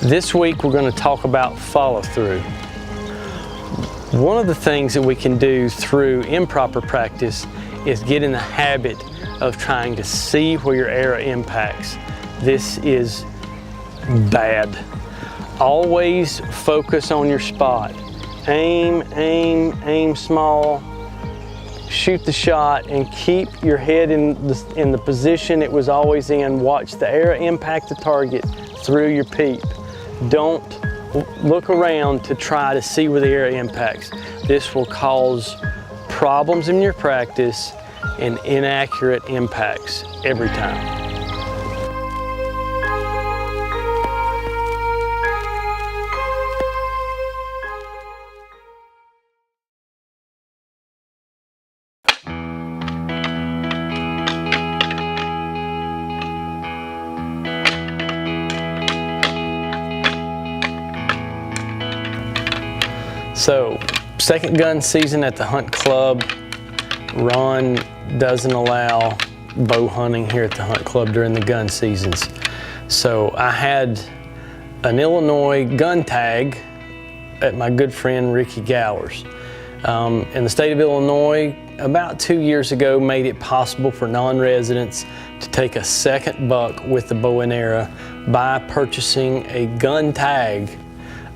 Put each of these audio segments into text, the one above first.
This week we're going to talk about follow-through. One of the things that we can do through improper practice is get in the habit of trying to see where your arrow impacts. This is bad. Always focus on your spot. Aim small, shoot the shot, and keep your head in the position it was always in. Watch the arrow impact the target through your peep. Don't look around to try to see where the arrow impacts. This will cause problems in your practice and inaccurate impacts every time. So, second gun season at the hunt club. Ron doesn't allow bow hunting here at the hunt club during the gun seasons. So I had an Illinois gun tag at my good friend Ricky Gower's. In the state of Illinois, about 2 years ago, made it possible for non-residents to take a second buck with the bow and arrow by purchasing a gun tag,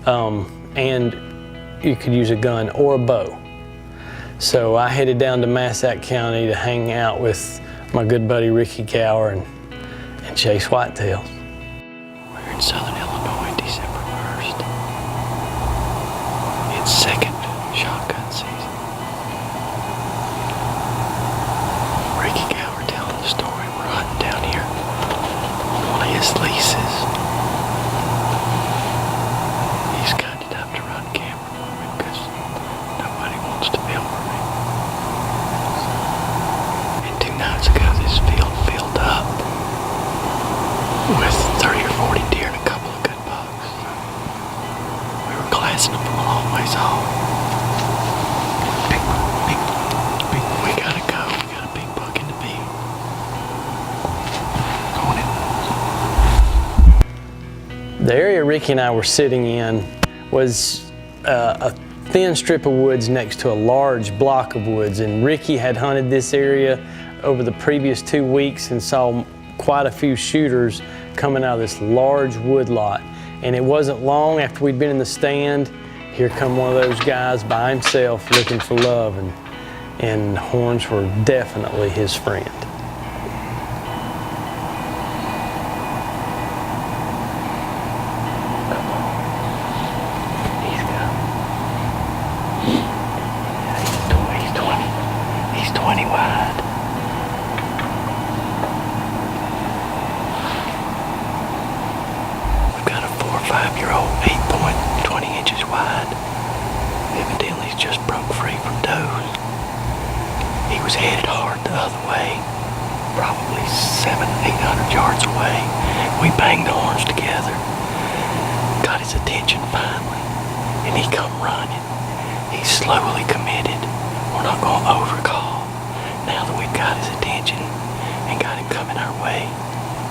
and you could use a gun or a bow. So I headed down to Massac County to hang out with my good buddy Ricky Gower and chase whitetails. We're in southern Illinois, December 1st. It's second shotgun season. Ricky Gower telling the story. We're hunting down here on one of his leases. He's kind enough to run camera for me because nobody wants to film for me. And 2 nights ago, this field filled up with 30 or 40 deer and a couple of good bucks. We were glassing them from a long ways off. We gotta go. We got a big buck in the field. The area Ricky and I were sitting in was a thin strip of woods next to a large block of woods, and Ricky had hunted this area over the previous 2 weeks and saw quite a few shooters coming out of this large wood lot. And it wasn't long after we'd been in the stand, here come one of those guys by himself looking for love, and horns were definitely his friend. He's 20 wide. We've got a 4 or 5-year-old 8-point, 20 inches wide. Evidently he's just broke free from does. He was headed hard the other way, probably 700-800 yards away. We banged the horns together, got his attention finally, and he come running. He's slowly committed. We're not going to overcall. Now that we've got his attention and got him coming our way,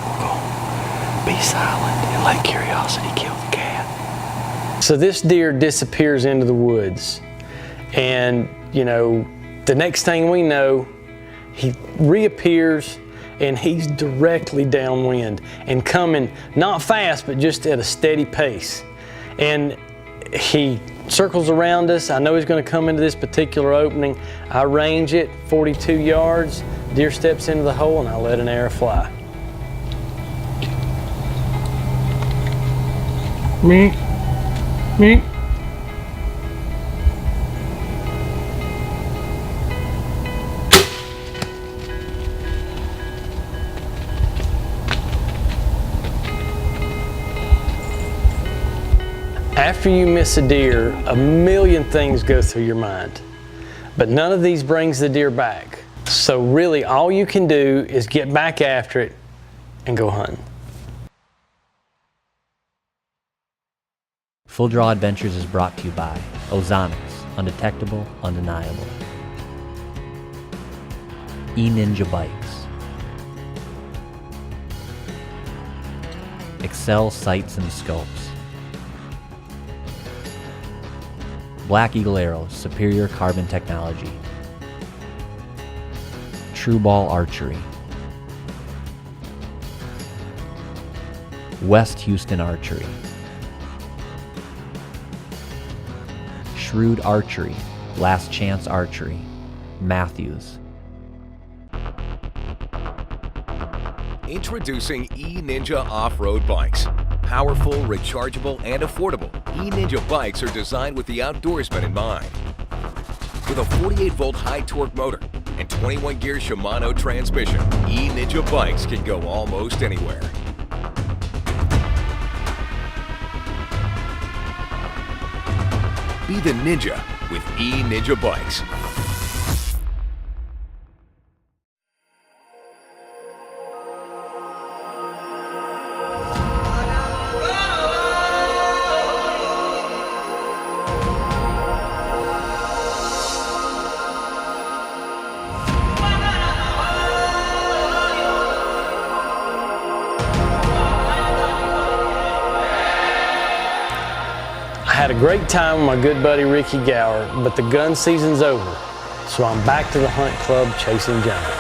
we're going to be silent and let curiosity kill the cat. So this deer disappears into the woods, and you know, the next thing we know, he reappears and he's directly downwind and coming not fast, but just at a steady pace. And he circles around us. I know he's going to come into this particular opening. I range it 42 yards. Deer steps into the hole and I let an arrow fly. Me. After you miss a deer, a million things go through your mind, but none of these brings the deer back. So really all you can do is get back after it and go hunting. Full Draw Adventures is brought to you by Ozonics, undetectable, undeniable. E-Ninja Bikes. Excel Sights and Scopes. Black Eagle Arrows, superior carbon technology. True Ball Archery. West Houston Archery. Shrewd Archery, Last Chance Archery, Matthews. Introducing E-Ninja off-road bikes. Powerful, rechargeable, and affordable, E-Ninja bikes are designed with the outdoorsman in mind. With a 48-volt high-torque motor and 21-gear Shimano transmission, E-Ninja bikes can go almost anywhere. Be the ninja with E-Ninja bikes. I had a great time with my good buddy Ricky Gower, but the gun season's over, so I'm back to the hunt club chasing giant.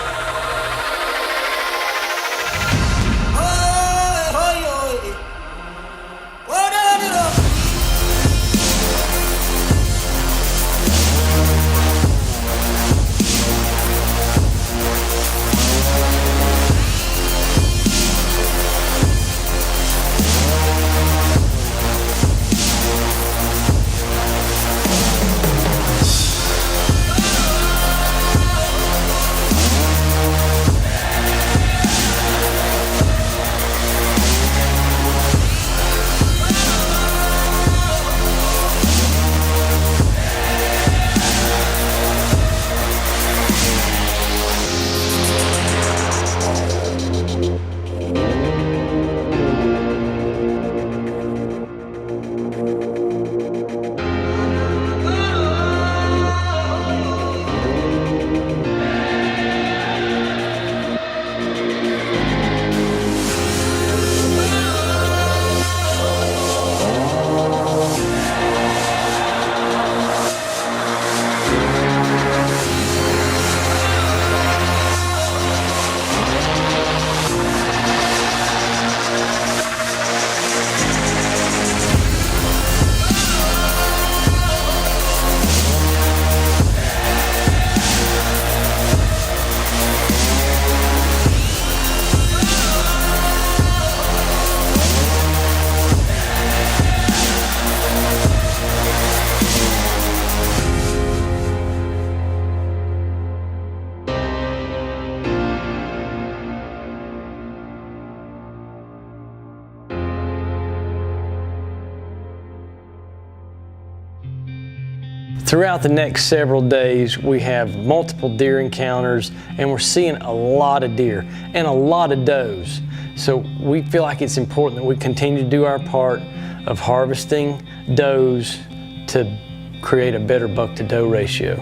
Throughout the next several days, we have multiple deer encounters, and we're seeing a lot of deer and a lot of does. So we feel like it's important that we continue to do our part of harvesting does to create a better buck to doe ratio.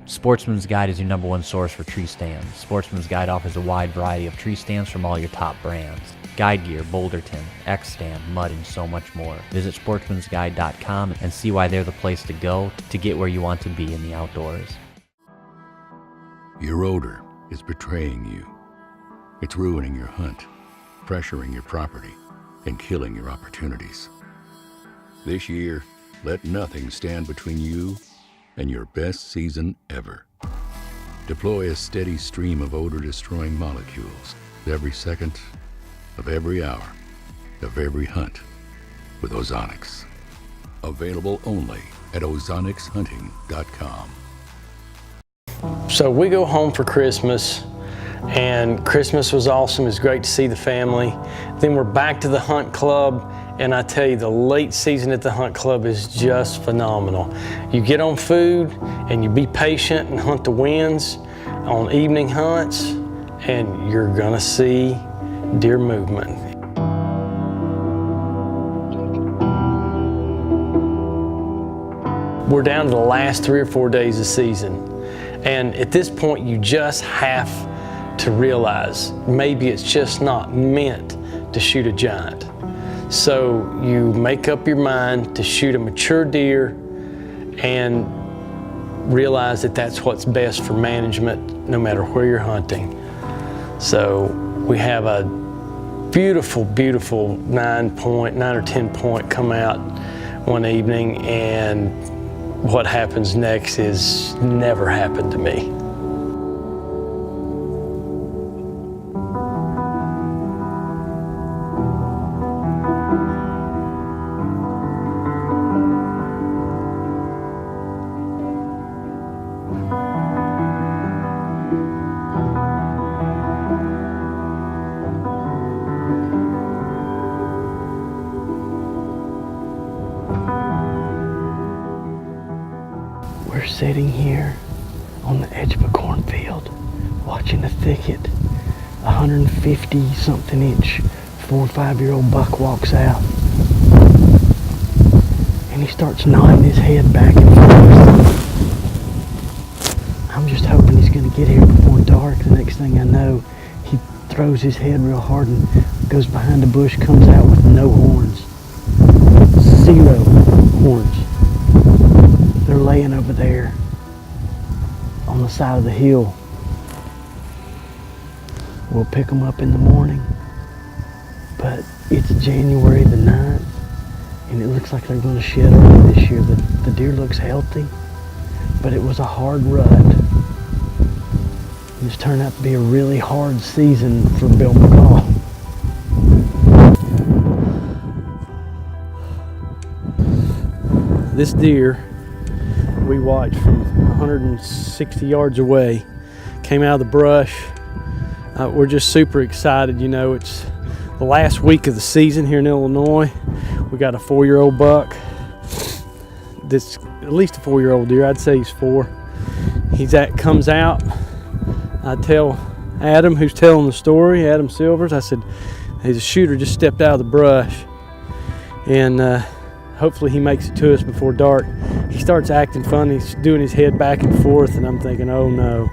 Sportsman's Guide is your #1 source for tree stands. Sportsman's Guide offers a wide variety of tree stands from all your top brands. Guide Gear, Boulderton, X-Stand, Mud, and so much more. Visit sportsmansguide.com and see why they're the place to go to get where you want to be in the outdoors. Your odor is betraying you. It's ruining your hunt, pressuring your property, and killing your opportunities. This year, let nothing stand between you and your best season ever. Deploy a steady stream of odor-destroying molecules every second of every hour of every hunt with Ozonics. Available only at OzonicsHunting.com. So we go home for Christmas, and Christmas was awesome. It was great to see the family. Then we're back to the hunt club, and I tell you, the late season at the hunt club is just phenomenal. You get on food, and you be patient and hunt the winds on evening hunts, and you're gonna see deer movement. We're down to the last 3 or 4 days of season, and at this point you just have to realize maybe it's just not meant to shoot a giant. So you make up your mind to shoot a mature deer and realize that that's what's best for management no matter where you're hunting. So we have a beautiful, beautiful 9 or 10 point come out one evening, and what happens next is never happened to me. We're sitting here on the edge of a cornfield watching a thicket. 150 something inch 4 or 5 year old buck walks out, and he starts nodding his head back and forth. I'm just hoping he's going to get here before dark. The next thing I know, he throws his head real hard and goes behind a bush, comes out with no horns. 0 horns. They're laying over there on the side of the hill. We'll pick them up in the morning, but it's January the 9th, and it looks like they're going to shed early this year. The deer looks healthy, but it was a hard rut. It's turned out to be a really hard season for Bill McCall. This deer we watched from 160 yards away, came out of the brush. We're just super excited. You know, it's the last week of the season here in Illinois. We got a 4-year-old buck. This at least a 4-year-old deer. I'd say he's 4. Comes out. I tell Adam, who's telling the story, Adam Silvers, I said, "He's a shooter, just stepped out of the brush, and hopefully he makes it to us before dark." He starts acting funny. He's doing his head back and forth, and I'm thinking, oh no.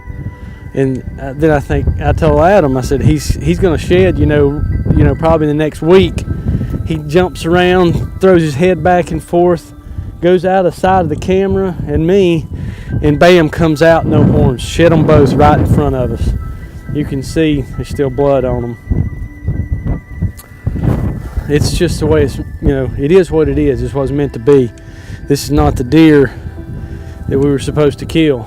And then I told Adam, I said, he's going to shed, you know, probably the next week. He jumps around, throws his head back and forth, goes out of the side of the camera and me, and bam, comes out, no horns. Shed them both right in front of us. You can see there's still blood on them. It's just the way it's, it is what it is. It's what it's meant to be. This is not the deer that we were supposed to kill.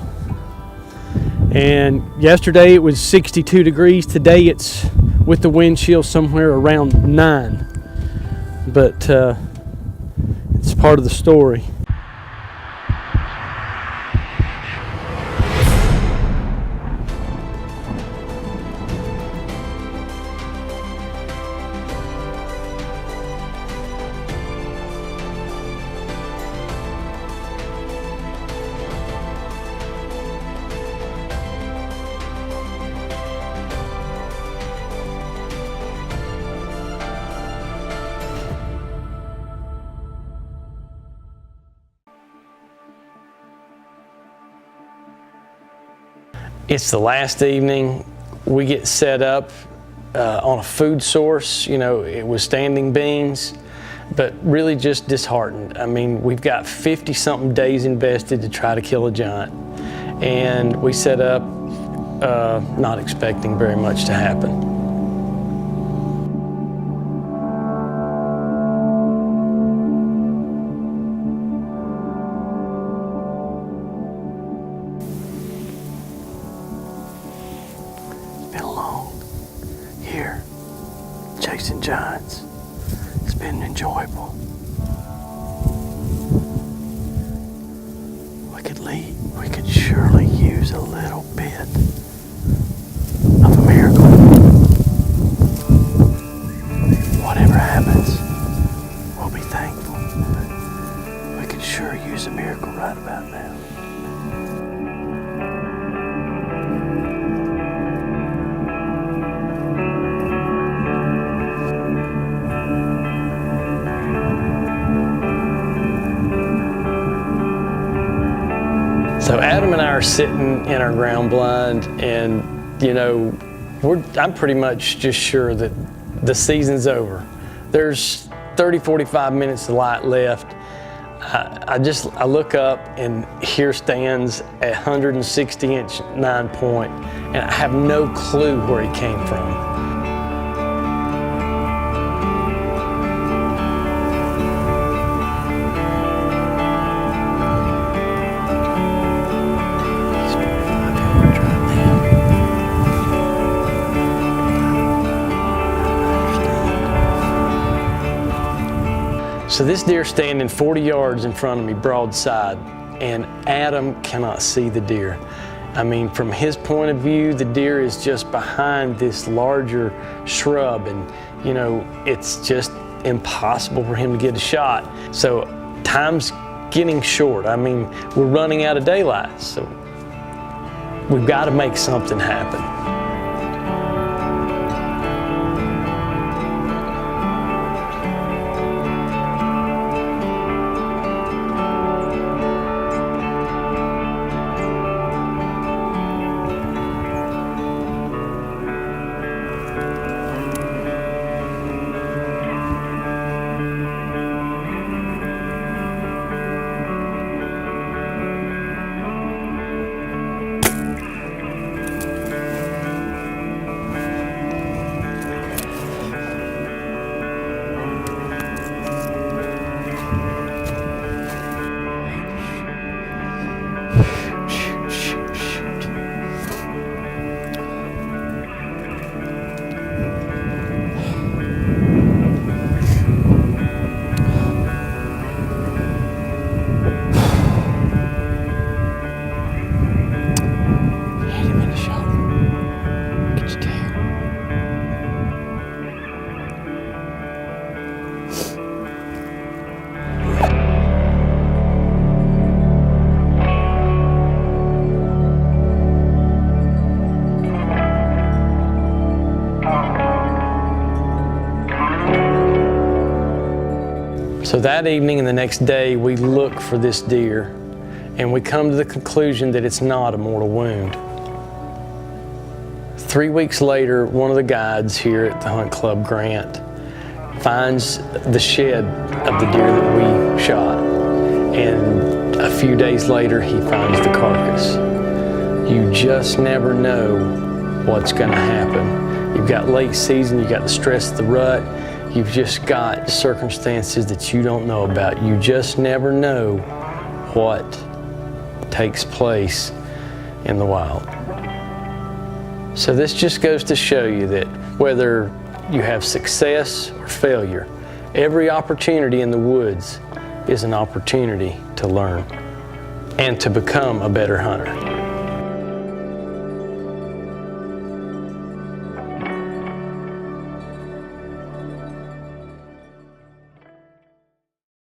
And yesterday it was 62 degrees. Today it's, with the wind chill, somewhere around 9. But it's part of the story. It's the last evening. We get set up on a food source. You know, it was standing beans, but really just disheartened. I mean, we've got 50-something days invested to try to kill a giant. And we set up not expecting very much to happen. Been a long year chasing giants. It's been enjoyable. We could surely use a little bit of a miracle. Whatever happens, we'll be thankful. We could sure use a miracle right about now. So Adam and I are sitting in our ground blind, and you know, I'm pretty much just sure that the season's over. There's 30-45 minutes of light left. I look up, and here stands a 160-inch 9-point, and I have no clue where he came from. So this deer's standing 40 yards in front of me, broadside, and Adam cannot see the deer. I mean, from his point of view, the deer is just behind this larger shrub, and you know, it's just impossible for him to get a shot. So time's getting short. I mean, we're running out of daylight, so we've got to make something happen. So that evening and the next day, we look for this deer, and we come to the conclusion that it's not a mortal wound. 3 weeks later, one of the guides here at the Hunt Club, Grant, finds the shed of the deer that we shot, and a few days later, he finds the carcass. You just never know what's gonna happen. You've got late season, you've got the stress of the rut, you've just got circumstances that you don't know about. You just never know what takes place in the wild. So this just goes to show you that whether you have success or failure, every opportunity in the woods is an opportunity to learn and to become a better hunter.